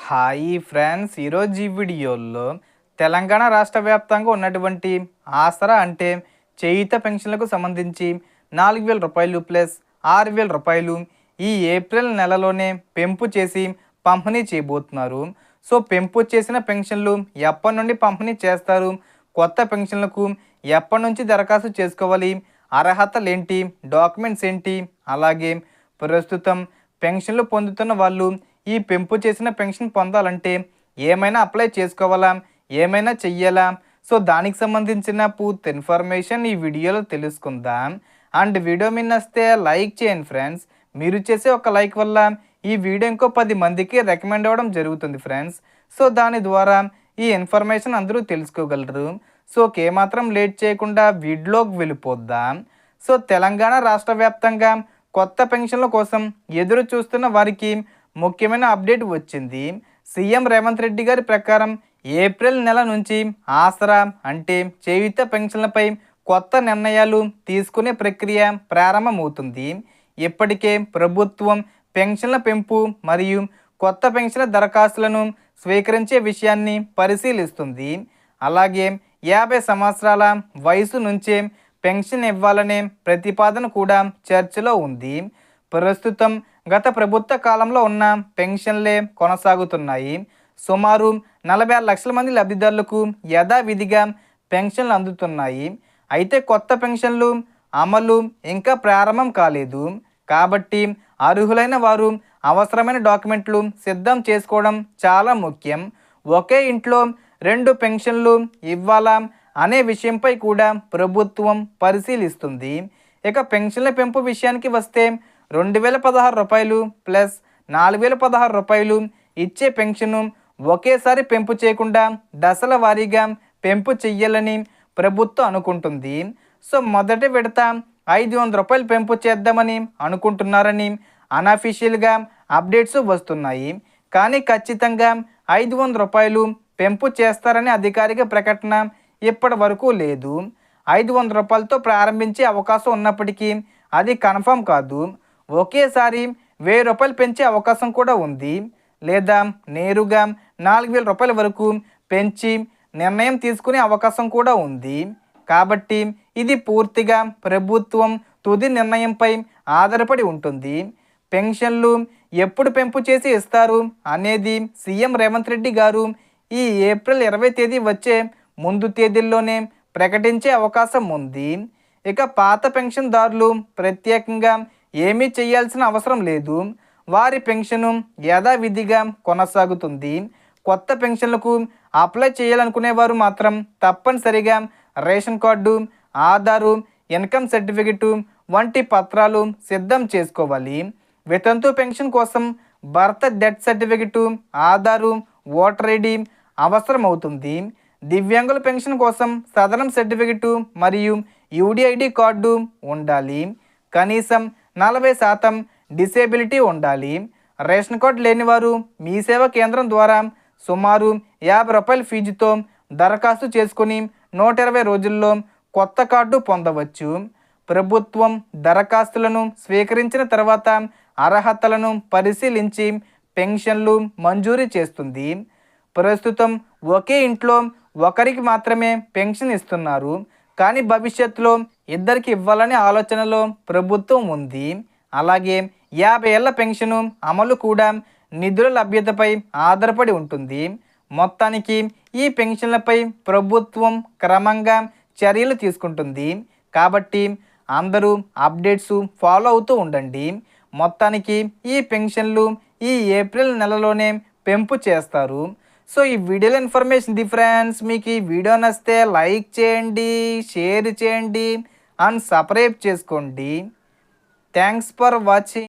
Hi friends, ఈరోజు ఈ వీడియోలో తెలంగాణ రాష్ట్ర వ్యాప్తంగా ఉన్నటువంటి ఆసరా అంటే చేయూత పెన్షన్లకు సంబంధించి 4,000 రూపాయలు ప్లస్ 6,000 రూపాయలు ఈ ఏప్రిల్ నెలలోనే పెంపు చేసి పంపిణీ చేయబోతున్నారు. సో పెంపు చేసిన పెన్షన్లు ఎప్పటి నుండి పంపిణీ చేస్తారు, కొత్త పెన్షన్లకు ఎప్పటి నుంచి దరఖాస్తు చేసుకోవాలి, అర్హతలు ఏంటి, డాక్యుమెంట్స్ ఏంటి, అలాగే ప్రస్తుతం పెన్షన్లు పొందుతున్న వాళ్ళు ఈ పెంపు చేసిన పెన్షన్ పొందాలంటే ఏమైనా అప్లై చేసుకోవాలా, ఏమైనా చెయ్యాలా? సో దానికి సంబంధించిన పూర్తి ఇన్ఫర్మేషన్ ఈ వీడియోలో తెలుసుకుందాం. అండ్ వీడియో మీ నచ్చితే లైక్ చేయండి ఫ్రెండ్స్. మీరు చేసే ఒక లైక్ వల్ల ఈ వీడియో ఇంకో 10 మందికి రికమెండ్ అవ్వడం జరుగుతుంది ఫ్రెండ్స్. సో దాని ద్వారా ఈ ఇన్ఫర్మేషన్ అందరూ తెలుసుకోగలరు. సో ఏమాత్రం లేట్ చేయకుండా వీడియోకి వెళ్ళిపోద్దాం. సో తెలంగాణ రాష్ట్ర వ్యాప్తంగా కొత్త పెన్షన్ల కోసం ఎదురు చూస్తున్న వారికి ముఖ్యమైన అప్డేట్ వచ్చింది. సీఎం రేవంత్ రెడ్డి గారి ప్రకారం ఏప్రిల్ నెల నుంచి ఆసరా అంటే చేయూత పెన్షన్లపై కొత్త నిర్ణయాలు తీసుకునే ప్రక్రియ ప్రారంభమవుతుంది. ఇప్పటికే ప్రభుత్వం పెన్షన్ల పెంపు మరియు కొత్త పెన్షన్ల దరఖాస్తులను స్వీకరించే విషయాన్ని పరిశీలిస్తుంది. అలాగే 50 సంవత్సరాల వయసు నుంచే పెన్షన్ ఇవ్వాలనే ప్రతిపాదన కూడా చర్చలో ఉంది. ప్రస్తుతం గత ప్రభుత్వ కాలంలో ఉన్న పెన్షన్లే కొనసాగుతున్నాయి. సుమారు 46 లక్షల మంది లబ్ధిదారులకు యథావిధిగా పెన్షన్లు అందుతున్నాయి. అయితే కొత్త పెన్షన్లు అమలు ఇంకా ప్రారంభం కాలేదు. కాబట్టి అర్హులైన వారు అవసరమైన డాక్యుమెంట్లు సిద్ధం చేసుకోవడం చాలా ముఖ్యం. ఒకే ఇంట్లో 2 పెన్షన్లు ఇవ్వాలా అనే విషయంపై కూడా ప్రభుత్వం పరిశీలిస్తుంది. ఇక పెన్షన్ల పెంపు విషయానికి వస్తే 2,016 రూపాయలు ప్లస్ 4,016 రూపాయలు ఇచ్చే పెన్షను ఒకేసారి పెంపు చేయకుండా దశల వారీగా పెంపు చెయ్యాలని ప్రభుత్వం అనుకుంటుంది. సో మొదటి విడత 500 రూపాయలు పెంపు చేద్దామని అనుకుంటున్నారని అన్అఫీషియల్గా అప్డేట్స్ వస్తున్నాయి. కానీ ఖచ్చితంగా 500 రూపాయలు పెంపు చేస్తారనే అధికారిక ప్రకటన ఇప్పటి వరకు లేదు. 500 రూపాయలతో ప్రారంభించే అవకాశం ఉన్నప్పటికీ అది కన్ఫర్మ్ కాదు. ఒకేసారి 1000 రూపాయలు పెంచే అవకాశం కూడా ఉంది. లేదా నేరుగా 4,000 రూపాయల వరకు పెంచి నిర్ణయం తీసుకునే అవకాశం కూడా ఉంది. కాబట్టి ఇది పూర్తిగా ప్రభుత్వం తుది నిర్ణయంపై ఆధారపడి ఉంటుంది. పెన్షన్లు ఎప్పుడు పెంపు చేసి ఇస్తారు అనేది సీఎం రేవంత్ రెడ్డి గారు ఈ ఏప్రిల్ 20 తేదీ వచ్చే ముందు తేదీల్లోనే ప్రకటించే అవకాశం ఉంది. ఇక పాత పెన్షన్దారులు ప్రత్యేకంగా ఏమీ చేయాల్సిన అవసరం లేదు. వారి పెన్షను యథావిధిగా కొనసాగుతుంది. కొత్త పెన్షన్లకు అప్లై చేయాలనుకునేవారు మాత్రం తప్పనిసరిగా ration card, Aadhaar, income certificate వంటి పత్రాలు సిద్ధం చేసుకోవాలి. వితంతు పెన్షన్ కోసం birth death certificate, Aadhaar, voter ID అవసరం అవుతుంది. దివ్యాంగుల పెన్షన్ కోసం సదరం సర్టిఫికెట్ మరియు యూడిఐడి కార్డు ఉండాలి. కనీసం 40% డిసేబిలిటీ ఉండాలి. రేషన్ కార్డు లేనివారు మీ సేవా కేంద్రం ద్వారా సుమారు 50 రూపాయల ఫీజుతో దరఖాస్తు చేసుకుని 120 రోజుల్లో కొత్త కార్డు పొందవచ్చు. ప్రభుత్వం దరఖాస్తులను స్వీకరించిన తర్వాత అర్హతలను పరిశీలించి పెన్షన్లు మంజూరు చేస్తుంది. ప్రస్తుతం ఒకే ఇంట్లో ఒకరికి మాత్రమే పెన్షన్ ఇస్తున్నారు. కానీ భవిష్యత్తులో ఇద్దరికి ఇవ్వాలనే ఆలోచనలో ప్రభుత్వం ఉంది. అలాగే 50 ఏళ్ల పెన్షను అమలు కూడా నిధుల లభ్యతపై ఆధారపడి ఉంటుంది. మొత్తానికి ఈ పెన్షన్లపై ప్రభుత్వం క్రమంగా చర్యలు తీసుకుంటుంది. కాబట్టి అందరూ అప్డేట్స్ ఫాలో అవుతూ ఉండండి. మొత్తానికి ఈ పెన్షన్లు ఈ ఏప్రిల్ నెలలోనే పెంపు చేస్తారు. సో ఈ వీడియోలో ఇన్ఫర్మేషన్ ఫ్రెండ్స్. మీకు ఈ వీడియో నచ్చితే లైక్ చేయండి, షేర్ చేయండి అండ్ సబ్స్క్రైబ్ చేసుకోండి. Thanks for watching.